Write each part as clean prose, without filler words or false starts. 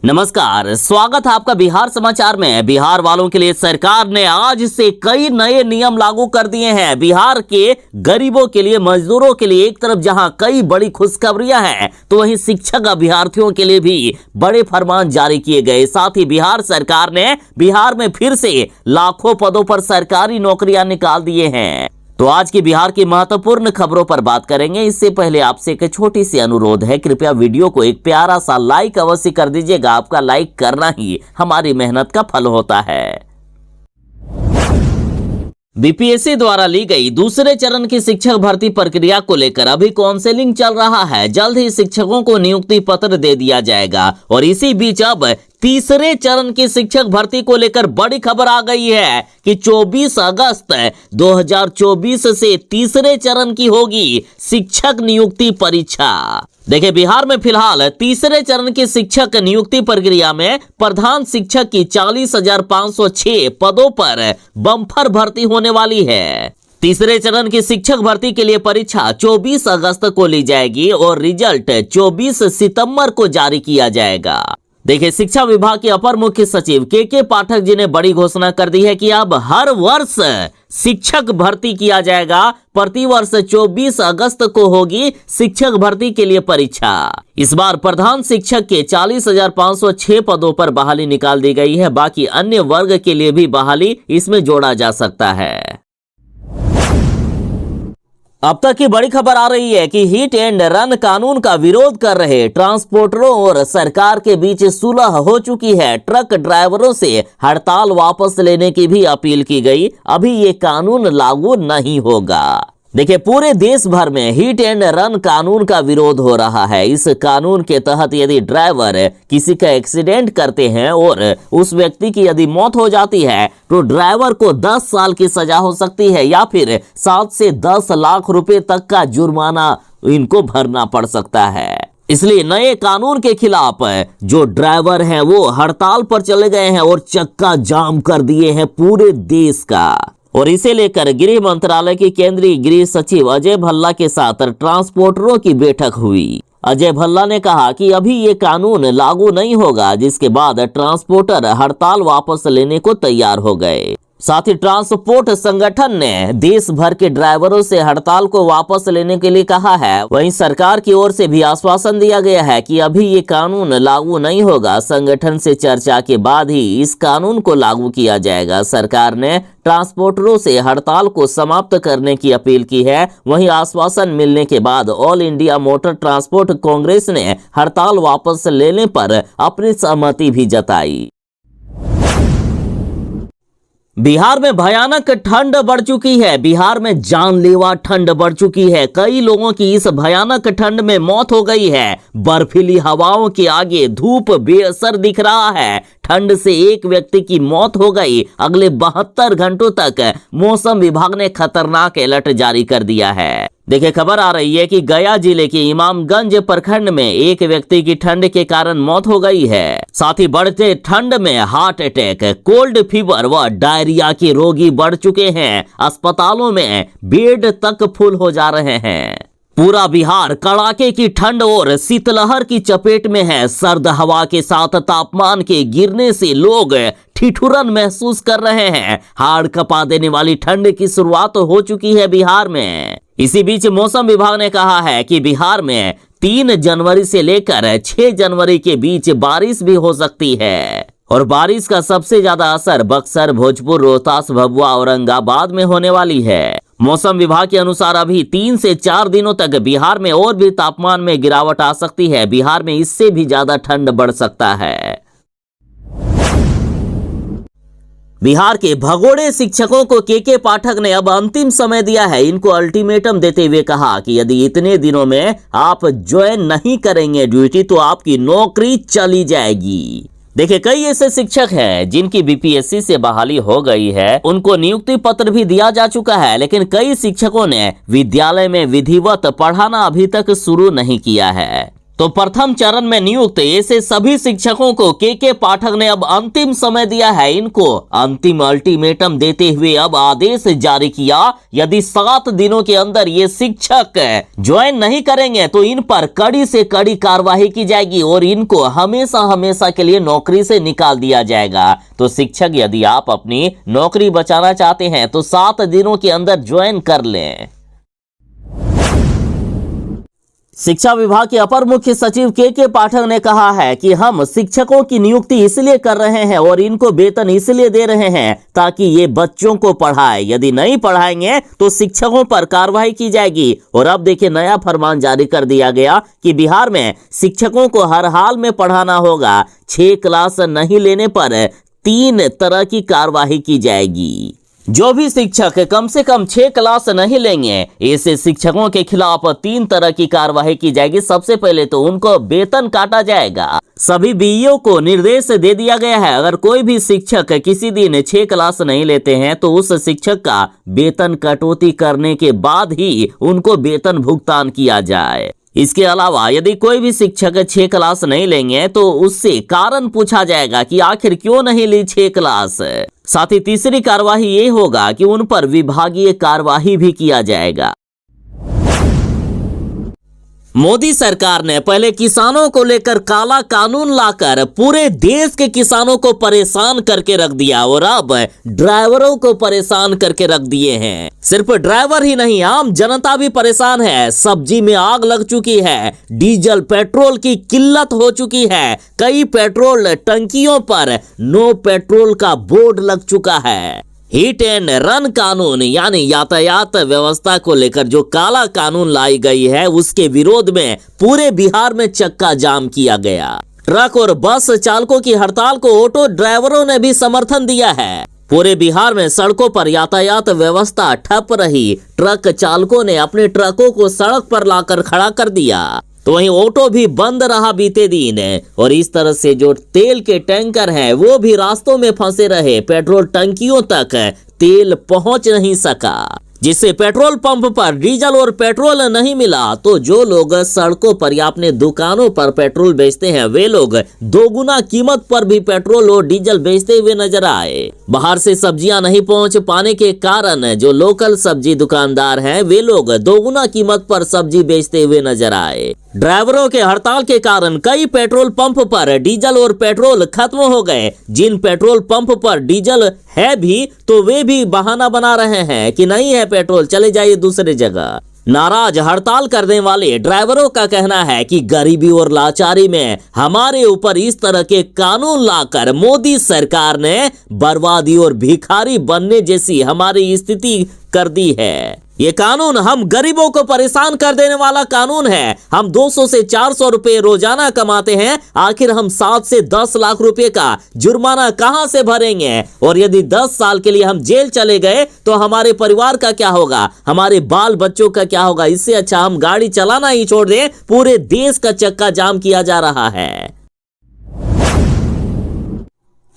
नमस्कार, स्वागत है आपका बिहार समाचार में। बिहार वालों के लिए सरकार ने आज से कई नए नियम लागू कर दिए हैं। बिहार के गरीबों के लिए, मजदूरों के लिए एक तरफ जहां कई बड़ी खुशखबरियां हैं, तो वहीं शिक्षक अभ्यर्थियों के लिए भी बड़े फरमान जारी किए गए। साथ ही बिहार सरकार ने बिहार में फिर से लाखों पदों पर सरकारी नौकरियां निकाल दिए हैं। तो आज की बिहार की महत्वपूर्ण खबरों पर बात करेंगे। इससे पहले आपसे एक छोटी सी अनुरोध है, कृपया वीडियो को एक प्यारा सा लाइक अवश्य कर दीजिएगा। आपका लाइक करना ही हमारी मेहनत का फल होता है। बीपीएससी द्वारा ली गई दूसरे चरण की शिक्षक भर्ती प्रक्रिया को लेकर अभी काउंसलिंग चल रहा है। जल्द ही शिक्षकों को नियुक्ति पत्र दे दिया जाएगा और इसी बीच अब तीसरे चरण की शिक्षक भर्ती को लेकर बड़ी खबर आ गई है कि 24 अगस्त 2024 से तीसरे चरण की होगी शिक्षक नियुक्ति परीक्षा। देखिए, बिहार में फिलहाल तीसरे चरण की शिक्षक नियुक्ति प्रक्रिया में प्रधान शिक्षक की 40,506 पदों पर बम्पर भर्ती होने वाली है। तीसरे चरण की शिक्षक भर्ती के लिए परीक्षा 24 अगस्त को ली जाएगी और रिजल्ट 24 सितंबर को जारी किया जाएगा। देखिए, शिक्षा विभाग के अपर मुख्य सचिव के पाठक जी ने बड़ी घोषणा कर दी है कि अब हर वर्ष शिक्षक भर्ती किया जाएगा। प्रतिवर्ष 24 अगस्त को होगी शिक्षक भर्ती के लिए परीक्षा। इस बार प्रधान शिक्षक के 40,506 पदों पर बहाली निकाल दी गई है। बाकी अन्य वर्ग के लिए भी बहाली इसमें जोड़ा जा सकता है। अब तक की बड़ी खबर आ रही है कि हिट एंड रन कानून का विरोध कर रहे ट्रांसपोर्टरों और सरकार के बीच सुलह हो चुकी है। ट्रक ड्राइवरों से हड़ताल वापस लेने की भी अपील की गई। अभी ये कानून लागू नहीं होगा। देखिए, पूरे देश भर में हिट एंड रन कानून का विरोध हो रहा है। इस कानून के तहत यदि ड्राइवर किसी का एक्सीडेंट करते हैं और उस व्यक्ति की यदि मौत हो जाती है तो ड्राइवर को 10 साल की सजा हो सकती है या फिर 7 से 10 लाख रुपए तक का जुर्माना इनको भरना पड़ सकता है। इसलिए नए कानून के खिलाफ जो ड्राइवर हैं वो हड़ताल पर चले गए हैं और चक्का जाम कर दिए हैं पूरे देश का। और इसे लेकर गृह मंत्रालय के केंद्रीय गृह सचिव अजय भल्ला के साथ ट्रांसपोर्टरों की बैठक हुई। अजय भल्ला ने कहा कि अभी ये कानून लागू नहीं होगा, जिसके बाद ट्रांसपोर्टर हड़ताल वापस लेने को तैयार हो गए। साथ ही ट्रांसपोर्ट संगठन ने देश भर के ड्राइवरों से हड़ताल को वापस लेने के लिए कहा है। वहीं सरकार की ओर से भी आश्वासन दिया गया है कि अभी ये कानून लागू नहीं होगा। संगठन से चर्चा के बाद ही इस कानून को लागू किया जाएगा। सरकार ने ट्रांसपोर्टरों से हड़ताल को समाप्त करने की अपील की है। वहीं आश्वासन मिलने के बाद all India motor transport Congress ने हड़ताल वापस लेने पर अपनी सहमति भी जताई। बिहार में भयानक ठंड बढ़ चुकी है। बिहार में जानलेवा ठंड बढ़ चुकी है। कई लोगों की इस भयानक ठंड में मौत हो गई है। बर्फीली हवाओं के आगे धूप बेअसर दिख रहा है। ठंड से एक व्यक्ति की मौत हो गई। अगले 72 घंटों तक मौसम विभाग ने खतरनाक अलर्ट जारी कर दिया है। देखिए, खबर आ रही है कि गया जिले के इमामगंज प्रखंड में एक व्यक्ति की ठंड के कारण मौत हो गई है। साथ ही बढ़ते ठंड में हार्ट अटैक, कोल्ड फीवर व डायरिया के रोगी बढ़ चुके हैं। अस्पतालों में बेड तक फुल हो जा रहे हैं। पूरा बिहार कड़ाके की ठंड और शीतलहर की चपेट में है। सर्द हवा के साथ तापमान के गिरने से लोग ठिठुरन महसूस कर रहे हैं। हाड़ कपा देने वाली ठंड की शुरुआत हो चुकी है बिहार में। इसी बीच मौसम विभाग ने कहा है कि बिहार में 3 जनवरी से लेकर 6 जनवरी के बीच बारिश भी हो सकती है। और बारिश का सबसे ज्यादा असर बक्सर, भोजपुर, रोहतास, भभुआ, औरंगाबाद में होने वाली है। मौसम विभाग के अनुसार अभी 3 से 4 दिनों तक बिहार में और भी तापमान में गिरावट आ सकती है। बिहार में इससे भी ज्यादा ठंड बढ़ सकता है। बिहार के भगोड़े शिक्षकों को के पाठक ने अब अंतिम समय दिया है। इनको अल्टीमेटम देते हुए कहा कि यदि इतने दिनों में आप ज्वाइन नहीं करेंगे ड्यूटी तो आपकी नौकरी चली जाएगी। देखिए, कई ऐसे शिक्षक हैं जिनकी बीपीएससी से बहाली हो गई है। उनको नियुक्ति पत्र भी दिया जा चुका है, लेकिन कई शिक्षकों ने विद्यालय में विधिवत पढ़ाना अभी तक शुरू नहीं किया है। तो प्रथम चरण में नियुक्त ऐसे सभी शिक्षकों को के पाठक ने अब अंतिम समय दिया है। इनको अंतिम अल्टीमेटम देते हुए अब आदेश जारी किया, यदि 7 दिनों के अंदर ये शिक्षक ज्वाइन नहीं करेंगे तो इन पर कड़ी से कड़ी कार्रवाई की जाएगी और इनको हमेशा हमेशा के लिए नौकरी से निकाल दिया जाएगा। तो शिक्षक, यदि आप अपनी नौकरी बचाना चाहते हैं तो 7 दिनों के अंदर ज्वाइन कर लें। शिक्षा विभाग के अपर मुख्य सचिव के पाठक ने कहा है कि हम शिक्षकों की नियुक्ति इसलिए कर रहे हैं और इनको वेतन इसलिए दे रहे हैं ताकि ये बच्चों को पढ़ाए। यदि नहीं पढ़ाएंगे तो शिक्षकों पर कार्रवाई की जाएगी। और अब देखिए, नया फरमान जारी कर दिया गया कि बिहार में शिक्षकों को हर हाल में पढ़ाना होगा। 6 क्लास नहीं लेने पर 3 तरह की कार्रवाई की जाएगी। जो भी शिक्षक कम से कम 6 क्लास नहीं लेंगे, ऐसे शिक्षकों के खिलाफ 3 तरह की कार्रवाई की जाएगी। सबसे पहले तो उनको वेतन काटा जाएगा। सभी बीईओ को निर्देश दे दिया गया है, अगर कोई भी शिक्षक किसी दिन 6 क्लास नहीं लेते हैं तो उस शिक्षक का वेतन कटौती करने के बाद ही उनको वेतन भुगतान किया जाए। इसके अलावा यदि कोई भी शिक्षक 6 क्लास नहीं लेंगे तो उससे कारण पूछा जाएगा कि आखिर क्यों नहीं ली 6 क्लास। साथ ही तीसरी कार्यवाही ये होगा कि उन पर विभागीय कार्यवाही भी किया जाएगा। मोदी सरकार ने पहले किसानों को लेकर काला कानून लाकर पूरे देश के किसानों को परेशान करके रख दिया और अब ड्राइवरों को परेशान करके रख दिए हैं। सिर्फ ड्राइवर ही नहीं, आम जनता भी परेशान है। सब्जी में आग लग चुकी है, डीजल पेट्रोल की किल्लत हो चुकी है, कई पेट्रोल टंकियों पर नो पेट्रोल का बोर्ड लग चुका है। हिट एंड रन कानून यानी यातायात व्यवस्था को लेकर जो काला कानून लाई गई है, उसके विरोध में पूरे बिहार में चक्का जाम किया गया। ट्रक और बस चालकों की हड़ताल को ऑटो ड्राइवरों ने भी समर्थन दिया है। पूरे बिहार में सड़कों पर यातायात व्यवस्था ठप रही। ट्रक चालकों ने अपने ट्रकों को सड़क पर लाकर खड़ा कर दिया, तो वहीं ऑटो भी बंद रहा बीते दिन। और इस तरह से जो तेल के टैंकर हैं वो भी रास्तों में फंसे रहे। पेट्रोल टंकियों तक तेल पहुंच नहीं सका, जिससे पेट्रोल पंप पर डीजल और पेट्रोल नहीं मिला। तो जो लोग सड़कों पर या अपने दुकानों पर पेट्रोल बेचते हैं वे लोग दोगुना कीमत पर भी पेट्रोल और डीजल बेचते हुए नजर आए। बाहर से सब्जियां नहीं पहुंच पाने के कारण जो लोकल सब्जी दुकानदार हैं वे लोग दोगुना कीमत पर सब्जी बेचते हुए नजर आए। ड्राइवरों के हड़ताल के कारण कई पेट्रोल पंप पर डीजल और पेट्रोल खत्म हो गए। जिन पेट्रोल पंप पर डीजल है भी तो वे भी बहाना बना रहे हैं कि नहीं है पेट्रोल, चले जाइए दूसरी जगह। नाराज हड़ताल करने वाले ड्राइवरों का कहना है कि गरीबी और लाचारी में हमारे ऊपर इस तरह के कानून लाकर मोदी सरकार ने बर्बादी और भिखारी बनने जैसी हमारी स्थिति कर दी है। ये कानून हम गरीबों को परेशान कर देने वाला कानून है। हम 200 से 400 रुपए रोजाना कमाते हैं, आखिर हम 7 से 10 लाख रुपए का जुर्माना कहां से भरेंगे? और यदि 10 साल के लिए हम जेल चले गए तो हमारे परिवार का क्या होगा, हमारे बाल बच्चों का क्या होगा? इससे अच्छा हम गाड़ी चलाना ही छोड़ दें। पूरे देश का चक्का जाम किया जा रहा है।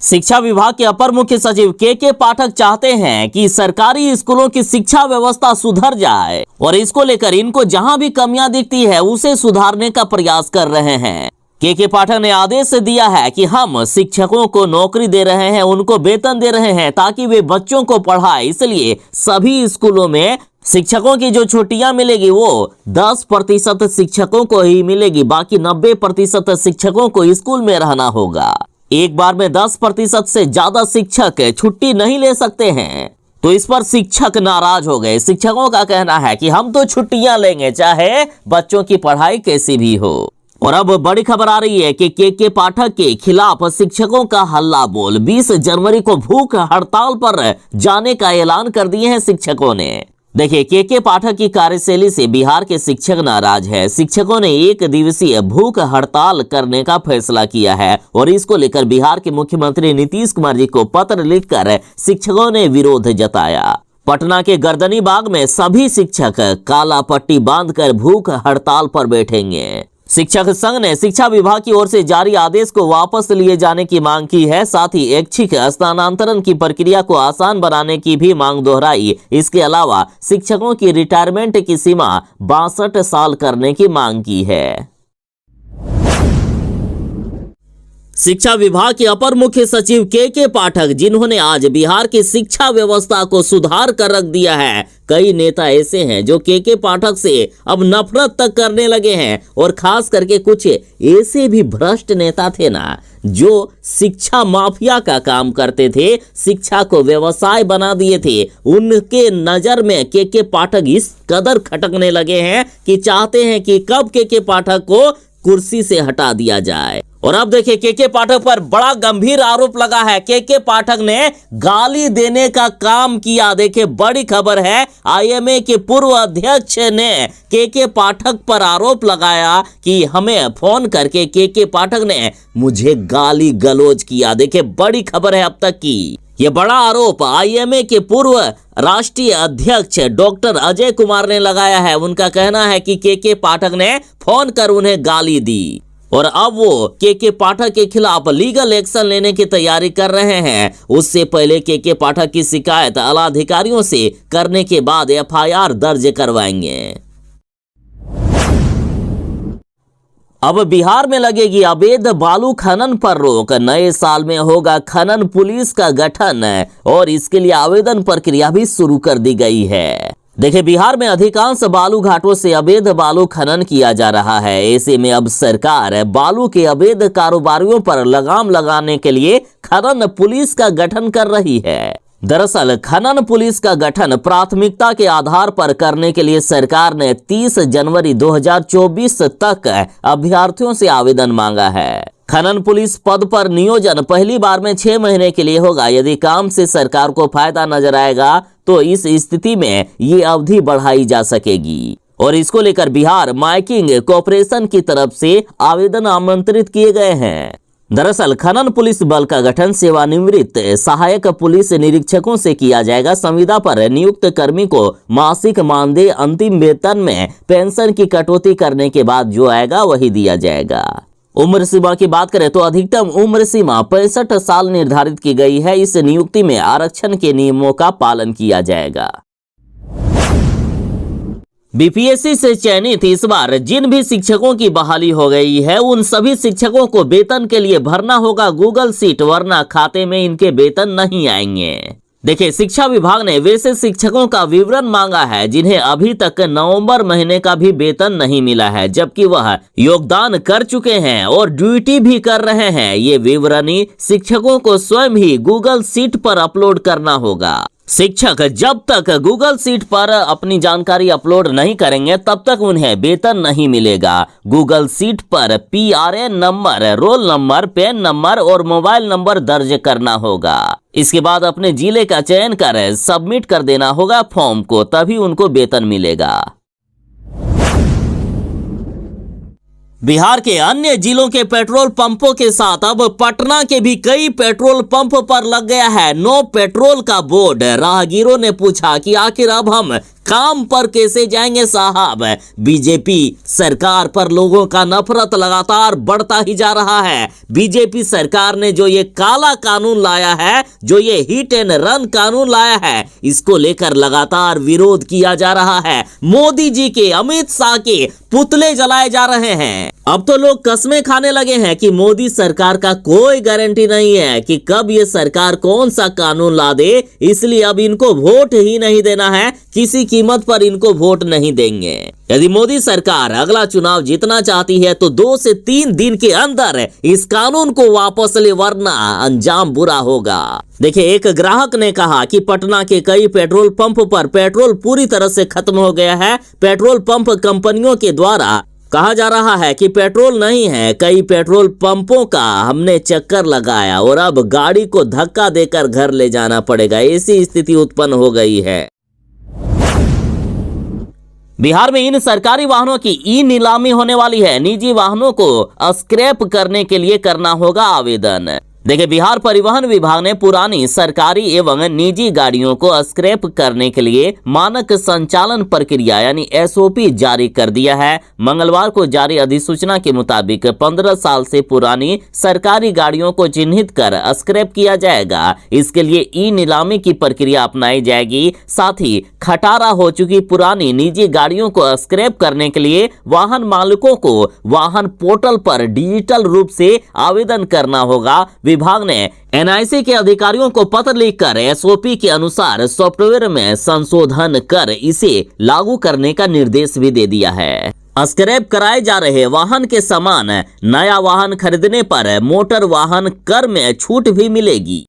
शिक्षा विभाग के अपर मुख्य सचिव के पाठक चाहते हैं कि सरकारी स्कूलों की शिक्षा व्यवस्था सुधर जाए और इसको लेकर इनको जहां भी कमियां दिखती है उसे सुधारने का प्रयास कर रहे हैं। के पाठक ने आदेश दिया है कि हम शिक्षकों को नौकरी दे रहे हैं, उनको वेतन दे रहे हैं ताकि वे बच्चों को पढ़ाए। इसलिए सभी स्कूलों में शिक्षकों की जो छुट्टियां मिलेगी वो 10% शिक्षकों को ही मिलेगी, बाकी 90% शिक्षकों को स्कूल में रहना होगा। एक बार में 10% से ज्यादा शिक्षक छुट्टी नहीं ले सकते हैं। तो इस पर शिक्षक नाराज हो गए। शिक्षकों का कहना है कि हम तो छुट्टियां लेंगे चाहे बच्चों की पढ़ाई कैसी भी हो। और अब बड़ी खबर आ रही है कि के पाठक के खिलाफ शिक्षकों का हल्ला बोल। 20 जनवरी को भूख हड़ताल पर जाने का ऐलान कर दिए हैं शिक्षकों ने। देखिए, के पाठक की कार्यशैली से बिहार के शिक्षक नाराज है। शिक्षकों ने 1 दिवसीय भूख हड़ताल करने का फैसला किया है और इसको लेकर बिहार के मुख्यमंत्री नीतीश कुमार जी को पत्र लिखकर शिक्षकों ने विरोध जताया। पटना के गर्दनी बाग में सभी शिक्षक काला पट्टी बांधकर भूख हड़ताल पर बैठेंगे। शिक्षक संघ ने शिक्षा विभाग की ओर से जारी आदेश को वापस लिए जाने की मांग की है। साथ ही ऐच्छिक स्थानांतरण की प्रक्रिया को आसान बनाने की भी मांग दोहराई। इसके अलावा शिक्षकों की रिटायरमेंट की सीमा 62 साल करने की मांग की है। शिक्षा विभाग के अपर मुख्य सचिव के पाठक, जिन्होंने आज बिहार की शिक्षा व्यवस्था को सुधार कर रख दिया है। कई नेता ऐसे हैं जो के पाठक से अब नफरत तक करने लगे हैं, और खास करके कुछ ऐसे भी भ्रष्ट नेता थे ना, जो शिक्षा माफिया का काम करते थे, शिक्षा को व्यवसाय बना दिए थे। उनके नजर में के पाठक इस कदर खटकने लगे हैं कि चाहते हैं कि कब के पाठक को कुर्सी से हटा दिया जाए। और अब देखिए के पाठक पर बड़ा गंभीर आरोप लगा है। के पाठक ने गाली देने का काम किया। देखिए बड़ी खबर है, आईएमए के पूर्व अध्यक्ष ने के पाठक पर आरोप लगाया कि हमें फोन करके के पाठक ने मुझे गाली गलौज किया। देखिए बड़ी खबर है अब तक की। ये बड़ा आरोप आईएमए के पूर्व राष्ट्रीय अध्यक्ष डॉक्टर अजय कुमार ने लगाया है। उनका कहना है कि के पाठक ने फोन कर उन्हें गाली दी, और अब वो के पाठक के खिलाफ लीगल एक्शन लेने की तैयारी कर रहे हैं। उससे पहले के पाठक की शिकायत आला अधिकारियों से करने के बाद एफआईआर दर्ज करवाएंगे। अब बिहार में लगेगी अवैध बालू खनन पर रोक। नए साल में होगा खनन पुलिस का गठन, और इसके लिए आवेदन प्रक्रिया भी शुरू कर दी गई है। देखिए बिहार में अधिकांश बालू घाटों से अवैध बालू खनन किया जा रहा है। ऐसे में अब सरकार बालू के अवैध कारोबारियों पर लगाम लगाने के लिए खनन पुलिस का गठन कर रही है। दरअसल खनन पुलिस का गठन प्राथमिकता के आधार पर करने के लिए सरकार ने 30 जनवरी 2024 तक अभ्यर्थियों से आवेदन मांगा है। खनन पुलिस पद पर नियोजन पहली बार में 6 महीने के लिए होगा। यदि काम से सरकार को फायदा नजर आएगा तो इस स्थिति में ये अवधि बढ़ाई जा सकेगी, और इसको लेकर बिहार माइकिंग कॉर्पोरेशन की तरफ से आवेदन आमंत्रित किए गए हैं। दरअसल खनन पुलिस बल का गठन सेवानिवृत्त सहायक पुलिस निरीक्षकों से किया जाएगा। संविदा पर नियुक्त कर्मी को मासिक मानदेय, अंतिम वेतन में पेंशन की कटौती करने के बाद जो आएगा वही दिया जाएगा। उम्र सीमा की बात करें तो अधिकतम उम्र सीमा 65 साल निर्धारित की गई है। इस नियुक्ति में आरक्षण के नियमों का पालन किया जाएगा। बीपीएससी से चयनित इस बार जिन भी शिक्षकों की बहाली हो गई है, उन सभी शिक्षकों को वेतन के लिए भरना होगा गूगल सीट, वरना खाते में इनके वेतन नहीं आएंगे। देखिए शिक्षा विभाग ने वैसे शिक्षकों का विवरण मांगा है जिन्हें अभी तक नवंबर महीने का भी वेतन नहीं मिला है, जबकि वह योगदान कर चुके हैं और ड्यूटी भी कर रहे हैं। ये विवरणी शिक्षकों को स्वयं ही गूगल सीट पर अपलोड करना होगा। शिक्षक जब तक गूगल सीट पर अपनी जानकारी अपलोड नहीं करेंगे तब तक उन्हें वेतन नहीं मिलेगा। गूगल सीट पर PRN number, roll number, PAN number और मोबाइल नंबर दर्ज करना होगा। इसके बाद अपने जिले का चयन कर सबमिट कर देना होगा फॉर्म को, तभी उनको वेतन मिलेगा। बिहार के अन्य जिलों के पेट्रोल पंपों के साथ अब पटना के भी कई पेट्रोल पंप पर लग गया है नो पेट्रोल का बोर्ड। राहगीरों ने पूछा कि आखिर अब हम काम पर कैसे जाएंगे साहब। बीजेपी सरकार पर लोगों का नफरत लगातार बढ़ता ही जा रहा है। बीजेपी सरकार ने जो ये काला कानून लाया है, जो ये हिट एंड रन कानून लाया है, इसको लेकर लगातार विरोध किया जा रहा है। मोदी जी के, अमित शाह के पुतले जलाए जा रहे हैं। अब तो लोग कसमें खाने लगे हैं कि मोदी सरकार का कोई गारंटी नहीं है कि कब ये सरकार कौन सा कानून ला दे, इसलिए अब इनको वोट ही नहीं देना है, किसी कीमत पर इनको वोट नहीं देंगे। यदि मोदी सरकार अगला चुनाव जीतना चाहती है तो 2 से 3 दिन के अंदर इस कानून को वापस ले, वरना अंजाम बुरा होगा। देखिए एक ग्राहक ने कहा कि पटना के कई पेट्रोल पंप पर पेट्रोल पूरी तरह से खत्म हो गया है। पेट्रोल पंप कंपनियों के द्वारा कहा जा रहा है कि पेट्रोल नहीं है। कई पेट्रोल पंपों का हमने चक्कर लगाया और अब गाड़ी को धक्का देकर घर ले जाना पड़ेगा। ऐसी स्थिति उत्पन्न हो गई है। बिहार में इन सरकारी वाहनों की ई नीलामी होने वाली है। निजी वाहनों को स्क्रैप करने के लिए करना होगा आवेदन। देखिए, बिहार परिवहन विभाग ने पुरानी सरकारी एवं निजी गाड़ियों को स्क्रैप करने के लिए मानक संचालन प्रक्रिया यानी एसओपी जारी कर दिया है। मंगलवार को जारी अधिसूचना के मुताबिक 15 साल से पुरानी सरकारी गाड़ियों को चिन्हित कर स्क्रैप किया जाएगा। इसके लिए ई नीलामी की प्रक्रिया अपनाई जाएगी। साथ ही खटारा हो चुकी पुरानी निजी गाड़ियों को स्क्रैप करने के लिए वाहन मालिकों को वाहन पोर्टल पर डिजिटल रूप से आवेदन करना होगा। विभाग ने एनआईसी के अधिकारियों को पत्र लिखकर एसओपी के अनुसार सॉफ्टवेयर में संशोधन कर इसे लागू करने का निर्देश भी दे दिया है। स्क्रैप कराए जा रहे वाहन के समान नया वाहन खरीदने पर मोटर वाहन कर में छूट भी मिलेगी।